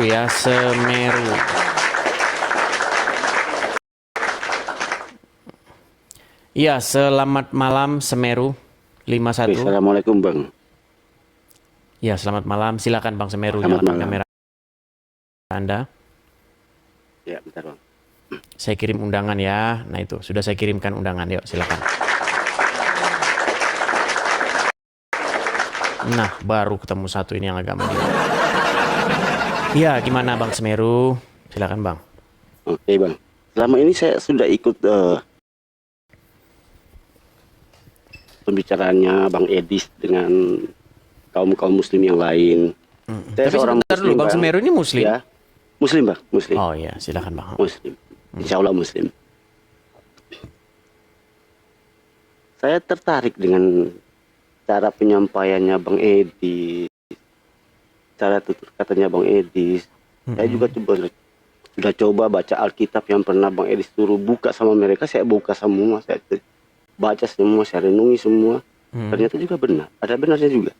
ya, Semeru. Iya, selamat malam Semeru 51. Assalamualaikum Bang. Ya, selamat malam. Silakan Bang Semeru, Selamat nyalakan malam. kamera Anda. Ya, bentar Bang. Saya kirim undangan ya. Nah itu, sudah saya kirimkan undangan. Yuk, silakan. Nah, baru ketemu satu ini yang agak mendiam. Iya, gimana Bang Semeru? Silakan Bang. Oke Bang. Selama ini saya sudah ikut pembicaraannya Bang Edis dengan kaum muslim yang lain. Saya Tapi seorang sebentar dulu, muslim Bang Bang. Semeru ini Muslim? Ya, muslim Bang, muslim. Oh iya, silakan Bang. Muslim. Insya Allah muslim. Saya tertarik dengan cara penyampaiannya Bang Edis, cara tutur katanya Bang Edis. Saya juga sudah coba baca Alkitab yang pernah Bang Edis suruh buka sama mereka. Saya buka semua, saya baca semua, saya renungi semua. Ternyata juga benar, ada benarnya juga.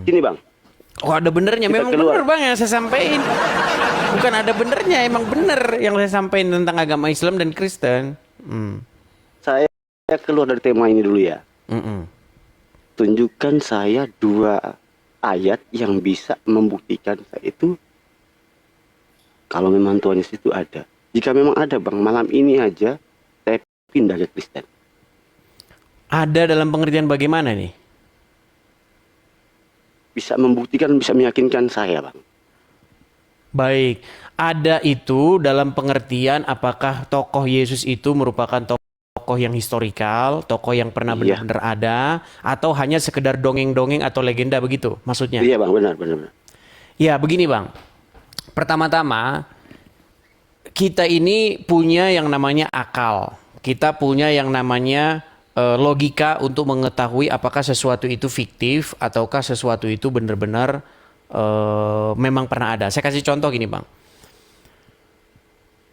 Gini Bang, Oh ada benernya, Kita memang keluar. bener Bang yang saya sampaikan. Bukan ada benernya, emang bener yang saya sampaikan tentang agama Islam dan Kristen. saya keluar dari tema ini dulu ya. Tunjukkan saya 2 ayat yang bisa membuktikan saya itu kalau memang Tuhan Yesus itu ada. Jika memang ada Bang, malam ini aja saya pindah ke Kristen. Ada dalam pengertian bagaimana nih? Bisa membuktikan, bisa meyakinkan saya Bang. Baik, ada itu dalam pengertian apakah tokoh Yesus itu merupakan tokoh yang historikal, tokoh yang pernah Iya, benar-benar ada, atau hanya sekedar dongeng-dongeng atau legenda begitu maksudnya? iya Bang, benar, benar, benar. Ya begini Bang, pertama-tama kita ini punya yang namanya akal. Kita punya yang namanya logika untuk mengetahui apakah sesuatu itu fiktif ataukah sesuatu itu benar-benar memang pernah ada. Saya kasih contoh gini, Bang.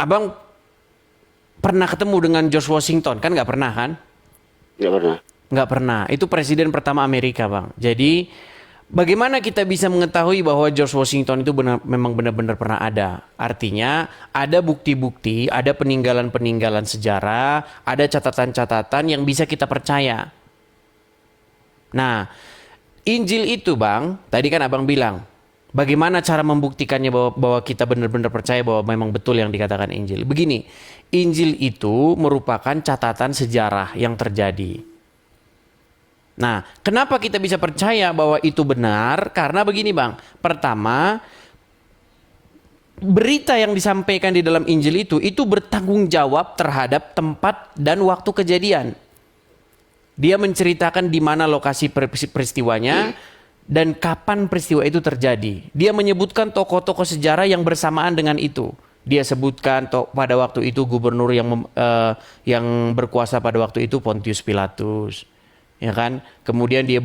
Abang pernah ketemu dengan George Washington? Kan nggak pernah kan? Nggak pernah. Nggak pernah. Itu presiden pertama Amerika, Bang. Jadi bagaimana kita bisa mengetahui bahwa George Washington itu memang benar-benar pernah ada? Artinya ada bukti-bukti, ada peninggalan-peninggalan sejarah, ada catatan-catatan yang bisa kita percaya. Nah, Injil itu Bang, tadi kan Abang bilang, bagaimana cara membuktikannya bahwa kita benar-benar percaya bahwa memang betul yang dikatakan Injil? Begini, Injil itu merupakan catatan sejarah yang terjadi. Nah, kenapa kita bisa percaya bahwa itu benar? Karena begini Bang, pertama, berita yang disampaikan di dalam Injil itu bertanggung jawab terhadap tempat dan waktu kejadian. Dia menceritakan di mana lokasi peristiwanya dan kapan peristiwa itu terjadi. Dia menyebutkan tokoh-tokoh sejarah yang bersamaan dengan itu. Dia sebutkan pada waktu itu gubernur yang berkuasa pada waktu itu Pontius Pilatus. Ya kan? Kemudian dia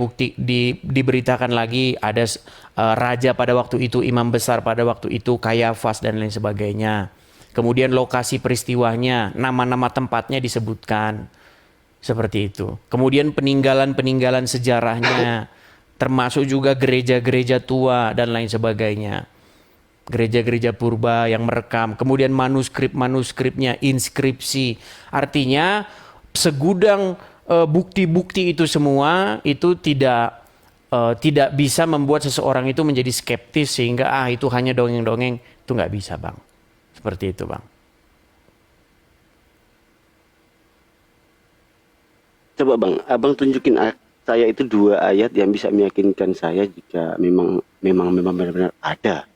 diberitakan lagi ada raja pada waktu itu, imam besar pada waktu itu, Kayafas dan lain sebagainya. Kemudian lokasi peristiwanya, nama-nama tempatnya disebutkan. Seperti itu. Kemudian peninggalan-peninggalan sejarahnya, termasuk juga gereja-gereja tua dan lain sebagainya. Gereja-gereja purba yang merekam. Kemudian manuskrip-manuskripnya, inskripsi. Artinya segudang bukti-bukti itu semua itu tidak bisa membuat seseorang itu menjadi skeptis sehingga itu hanya dongeng-dongeng. Itu nggak bisa Bang. Seperti itu Bang. Coba Bang, Abang tunjukin saya itu 2 ayat yang bisa meyakinkan saya jika memang benar-benar ada.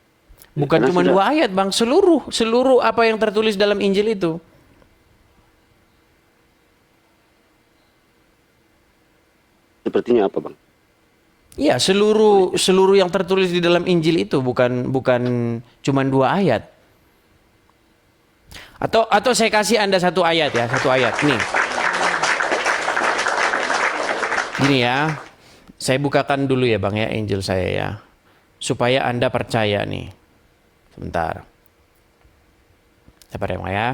Bukan Karena cuma sudah 2 ayat Bang, seluruh apa yang tertulis dalam Injil itu. sepertinya apa Bang? Iya, seluruh yang tertulis di dalam Injil itu bukan cuma 2 ayat. Atau saya kasih Anda 1 ayat ya, 1 ayat. Nih. Gini ya. Saya bukakan dulu ya Bang ya Injil saya ya. Supaya Anda percaya nih. Sebentar. Sabar ya Bang ya.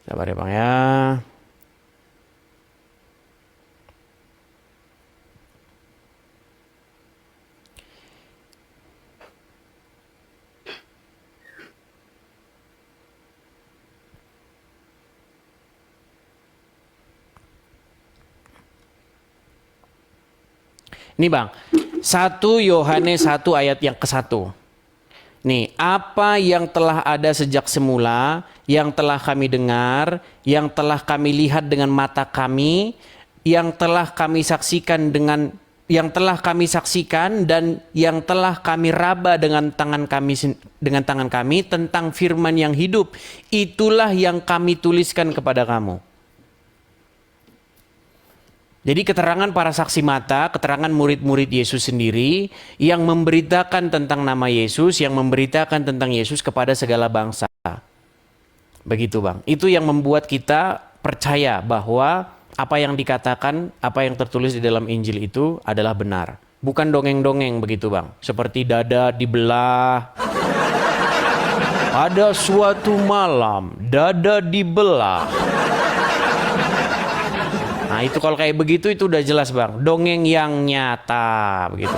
Sabar ya Bang ya. Ini Bang, 1 Yohanes 1 ayat yang ke-1. Nih, apa yang telah ada sejak semula, yang telah kami dengar, yang telah kami lihat dengan mata kami, yang telah kami saksikan dan yang telah kami raba dengan tangan kami tentang firman yang hidup, itulah yang kami tuliskan kepada kamu. Jadi keterangan para saksi mata, keterangan murid-murid Yesus sendiri yang memberitakan tentang nama Yesus, yang memberitakan tentang Yesus kepada segala bangsa. Begitu Bang. Itu yang membuat kita percaya bahwa apa yang dikatakan, apa yang tertulis di dalam Injil itu adalah benar. Bukan dongeng-dongeng begitu Bang. Seperti dada dibelah. Ada suatu malam, dada dibelah. Nah itu kalau kayak begitu itu udah jelas Bang, dongeng yang nyata begitu.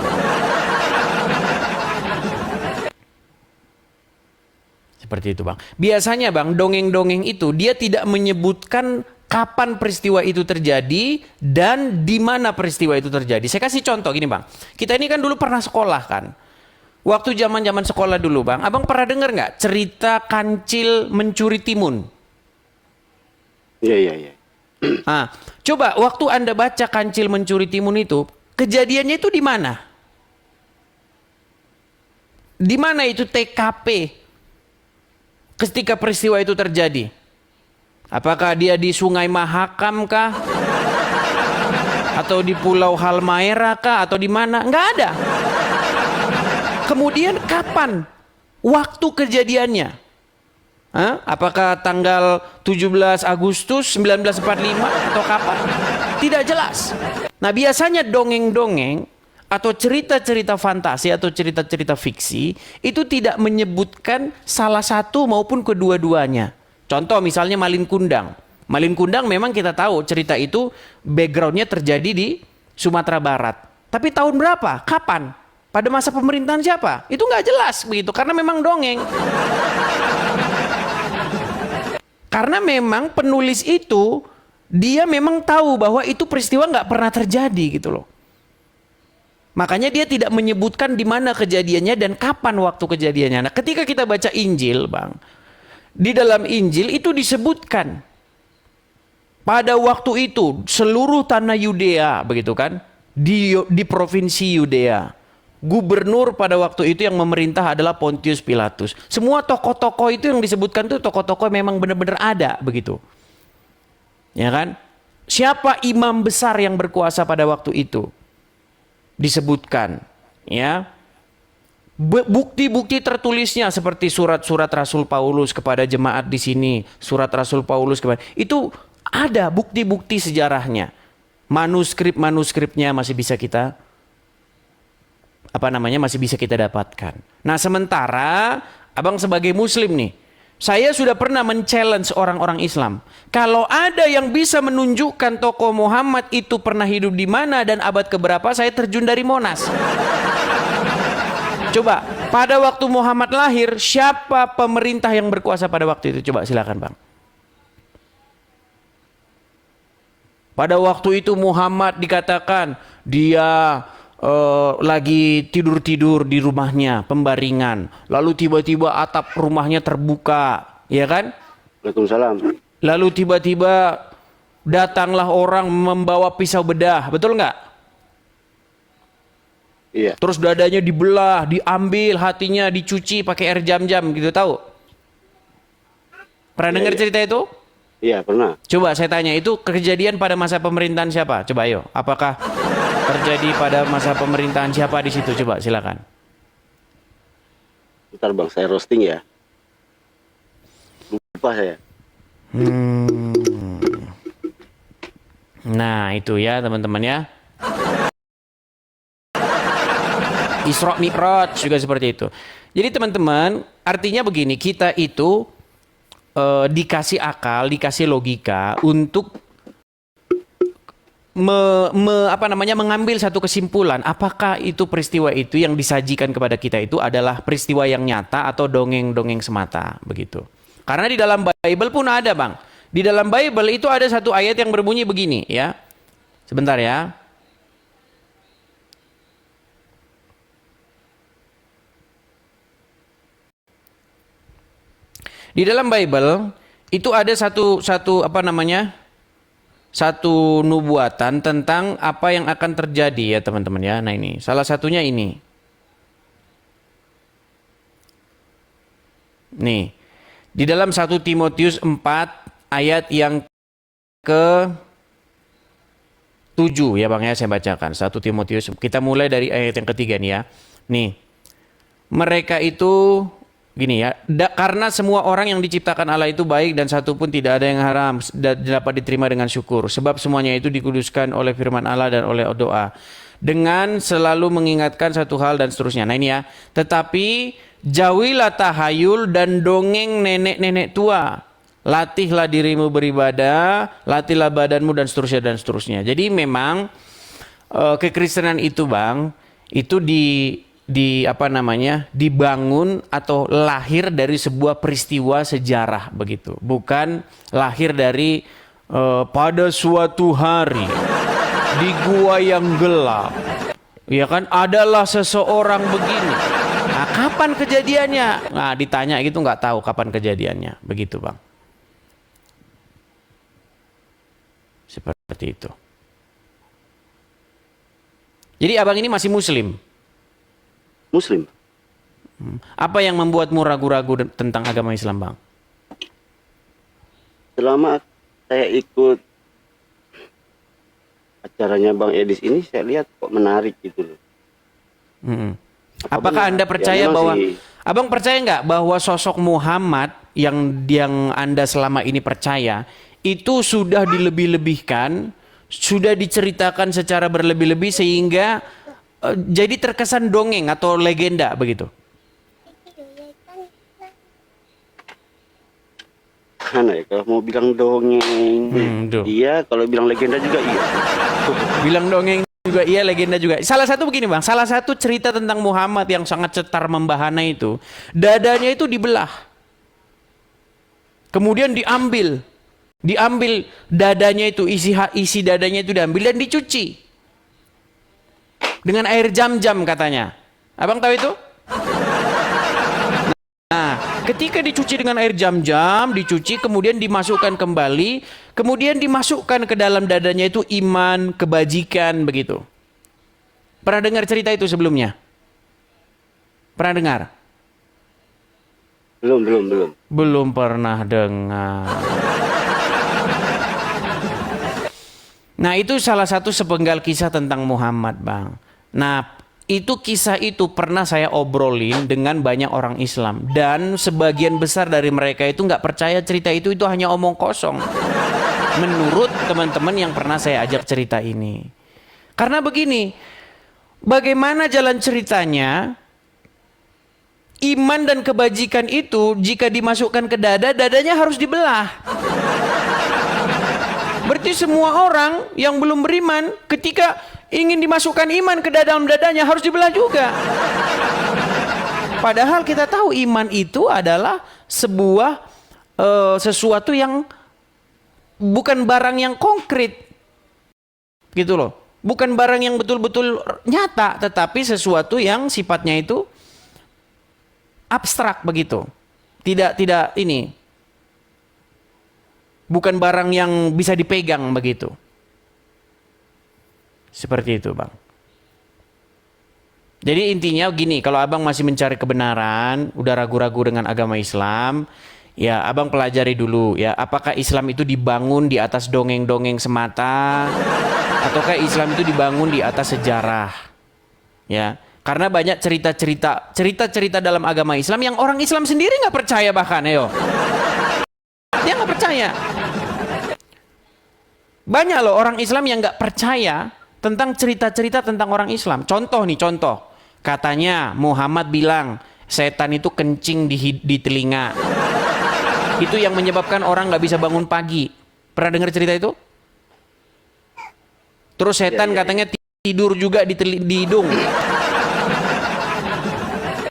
Seperti itu Bang. Biasanya Bang, dongeng-dongeng itu dia tidak menyebutkan kapan peristiwa itu terjadi dan di mana peristiwa itu terjadi. Saya kasih contoh gini Bang. Kita ini kan dulu pernah sekolah kan. Waktu zaman-zaman sekolah dulu Bang, Abang pernah dengar nggak cerita kancil mencuri timun? Iya. Nah, coba waktu Anda baca kancil mencuri timun itu, kejadiannya itu di mana? Di mana itu TKP ketika peristiwa itu terjadi? Apakah dia di Sungai Mahakam kah? Atau di Pulau Halmahera kah? Atau di mana? Nggak ada. Kemudian kapan waktu kejadiannya? Apakah tanggal 17 Agustus 1945 atau kapan? Tidak jelas. Nah biasanya dongeng-dongeng atau cerita-cerita fantasi atau cerita-cerita fiksi itu tidak menyebutkan salah satu maupun kedua-duanya. Contoh misalnya Malin Kundang. Malin Kundang memang kita tahu cerita itu backgroundnya terjadi di Sumatera Barat. Tapi tahun berapa? Kapan? Pada masa pemerintahan siapa? Itu nggak jelas begitu karena memang dongeng. Karena memang penulis itu dia memang tahu bahwa itu peristiwa nggak pernah terjadi gitu loh. Makanya dia tidak menyebutkan di mana kejadiannya dan kapan waktu kejadiannya. Nah, ketika kita baca Injil, Bang, di dalam Injil itu disebutkan pada waktu itu seluruh tanah Yudea, begitu kan? Di provinsi Yudea. Gubernur pada waktu itu yang memerintah adalah Pontius Pilatus. Semua tokoh-tokoh itu yang disebutkan itu tokoh-tokoh memang benar-benar ada begitu. Ya kan? Siapa imam besar yang berkuasa pada waktu itu? Disebutkan, ya. Bukti-bukti tertulisnya seperti surat-surat Rasul Paulus kepada jemaat di sini, surat Rasul Paulus kepada itu ada bukti-bukti sejarahnya. Manuskrip-manuskripnya masih bisa kita masih bisa kita dapatkan. Nah, sementara Abang sebagai muslim nih, saya sudah pernah men-challenge orang-orang Islam. Kalau ada yang bisa menunjukkan tokoh Muhammad itu pernah hidup di mana dan abad keberapa, saya terjun dari Monas. Coba, pada waktu Muhammad lahir, siapa pemerintah yang berkuasa pada waktu itu? Coba silakan, Bang. Pada waktu itu Muhammad dikatakan dia lagi tidur-tidur di rumahnya, pembaringan. Lalu tiba-tiba atap rumahnya terbuka, ya kan? Waalaikumsalam. Lalu tiba-tiba datanglah orang membawa pisau bedah, betul nggak? Iya. Terus dadanya dibelah, diambil, hatinya dicuci pakai air jam-jam, gitu, tahu? Pernah dengar cerita itu? Iya, pernah. Coba saya tanya, itu kejadian pada masa pemerintahan siapa? Coba ayo, apakah terjadi pada masa pemerintahan siapa di situ? Coba silakan. Bentar Bang, saya roasting ya. Lupa saya. Nah itu ya teman-teman ya. Isra Mi'raj juga seperti itu. Jadi teman-teman, artinya begini, kita itu dikasih akal, dikasih logika untuk mengambil satu kesimpulan, apakah itu peristiwa itu yang disajikan kepada kita itu adalah peristiwa yang nyata atau dongeng-dongeng semata, begitu. Karena di dalam Bible pun ada, Bang. Di dalam Bible itu ada satu ayat yang berbunyi begini, ya. Sebentar ya. Di dalam Bible itu ada satu nubuatan tentang apa yang akan terjadi, ya teman-teman ya. Nah ini, salah satunya ini. Nih, di dalam 1 Timotius 4 ayat yang ke 7 ya Bang ya, saya bacakan. 1 Timotius, kita mulai dari ayat yang ketiga nih ya. Nih, mereka itu gini ya, karena semua orang yang diciptakan Allah itu baik dan satu pun tidak ada yang haram dapat diterima dengan syukur. Sebab semuanya itu dikuduskan oleh firman Allah dan oleh doa. Dengan selalu mengingatkan satu hal dan seterusnya. Nah ini ya, tetapi jauhilah tahayul dan dongeng nenek-nenek tua. Latihlah dirimu beribadah, latihlah badanmu dan seterusnya dan seterusnya. Jadi memang kekristenan itu Bang, itu dibangun atau lahir dari sebuah peristiwa sejarah begitu, bukan lahir dari pada suatu hari di gua yang gelap, ya kan, adalah seseorang begini. Nah, kapan kejadiannya? Nah, ditanya gitu nggak tahu kapan kejadiannya, begitu Bang. Seperti itu. Jadi abang ini masih Muslim. Muslim. Apa yang membuatmu ragu-ragu tentang agama Islam, Bang? Selama saya ikut acaranya Bang Edis ini, saya lihat kok menarik gitu loh. Apakah Anda percaya bahwa Abang percaya nggak bahwa sosok Muhammad yang Anda selama ini percaya itu sudah dilebih-lebihkan, sudah diceritakan secara berlebih-lebih sehingga jadi terkesan dongeng atau legenda begitu? Mana ya, kalau mau bilang dongeng, iya, kalau bilang legenda juga iya. Bilang dongeng juga iya, legenda juga. Salah satu begini Bang, salah satu cerita tentang Muhammad yang sangat cetar membahana itu, dadanya itu dibelah. Kemudian diambil dadanya itu, isi dadanya itu diambil dan dicuci dengan air jam-jam katanya. Abang tahu itu? Nah, ketika dicuci dengan air jam-jam, dicuci kemudian dimasukkan kembali, kemudian dimasukkan ke dalam dadanya itu iman, kebajikan begitu. Pernah dengar cerita itu sebelumnya? Pernah dengar? Belum. Belum pernah dengar. Nah, itu salah satu sepenggal kisah tentang Muhammad, Bang. Nah, itu kisah itu pernah saya obrolin dengan banyak orang Islam. Dan sebagian besar dari mereka itu nggak percaya cerita itu hanya omong kosong. Menurut teman-teman yang pernah saya ajak cerita ini. Karena begini, bagaimana jalan ceritanya, iman dan kebajikan itu jika dimasukkan ke dada, dadanya harus dibelah. Berarti semua orang yang belum beriman ketika ingin dimasukkan iman ke dalam dadanya harus dibelah juga. Padahal kita tahu iman itu adalah sebuah sesuatu yang bukan barang yang konkret. Gitu loh. Bukan barang yang betul-betul nyata, tetapi sesuatu yang sifatnya itu abstrak begitu. Tidak ini. Bukan barang yang bisa dipegang begitu. Seperti itu, Bang. Jadi intinya gini, kalau Abang masih mencari kebenaran, udah ragu-ragu dengan agama Islam, ya Abang pelajari dulu ya, apakah Islam itu dibangun di atas dongeng-dongeng semata ataukah Islam itu dibangun di atas sejarah. Ya, karena banyak cerita-cerita dalam agama Islam yang orang Islam sendiri nggak percaya bahkan, ayo. Dia nggak percaya. Banyak loh orang Islam yang nggak percaya tentang cerita-cerita tentang orang Islam. Contoh. Katanya Muhammad bilang setan itu kencing di telinga. Itu yang menyebabkan orang nggak bisa bangun pagi. Pernah dengar cerita itu? Terus setan katanya tidur juga di hidung.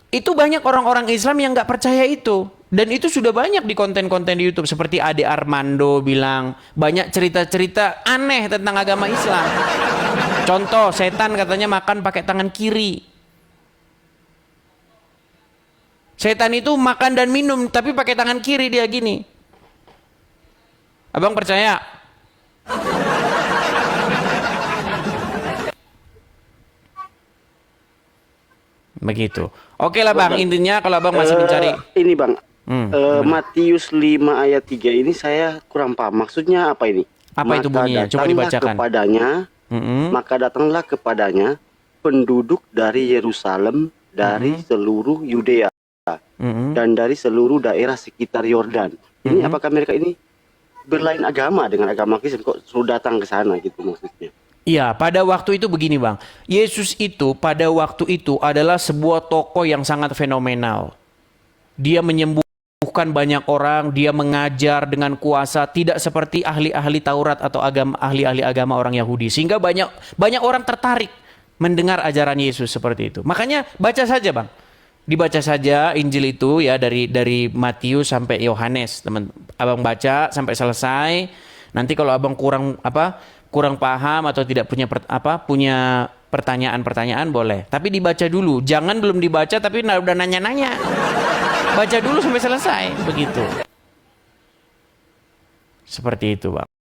Itu banyak orang-orang Islam yang nggak percaya itu. Dan itu sudah banyak di konten-konten di YouTube. Seperti Ade Armando bilang, banyak cerita-cerita aneh tentang agama Islam. Contoh, setan katanya makan pakai tangan kiri. Setan itu makan dan minum, tapi pakai tangan kiri dia gini. Abang percaya? Begitu. Oke lah bang, intinya kalau abang masih mencari. Ini bang, Matius 5 ayat 3 ini saya kurang paham. Maksudnya apa ini? Apa itu bunyinya? Coba dibacakan. Maka datanglah kepadanya penduduk dari Yerusalem, dari seluruh Yudea, dan dari seluruh daerah sekitar Yordan. Ini apakah mereka ini berlain agama dengan agama Kristen, kok sudah datang ke sana gitu maksudnya? Iya, pada waktu itu begini bang, Yesus itu pada waktu itu adalah sebuah tokoh yang sangat fenomenal. Dia menyembuhkan banyak orang, dia mengajar dengan kuasa, tidak seperti ahli-ahli Taurat atau ahli-ahli agama orang Yahudi. Sehingga banyak orang tertarik mendengar ajaran Yesus seperti itu. Makanya baca saja bang, dibaca saja Injil itu ya dari Matius sampai Yohanes, teman. Abang baca sampai selesai. Nanti kalau abang kurang paham atau tidak punya pertanyaan-pertanyaan boleh. Tapi dibaca dulu. Jangan belum dibaca tapi udah nanya-nanya. Baca dulu sampai selesai. Begitu. Seperti itu, Bang.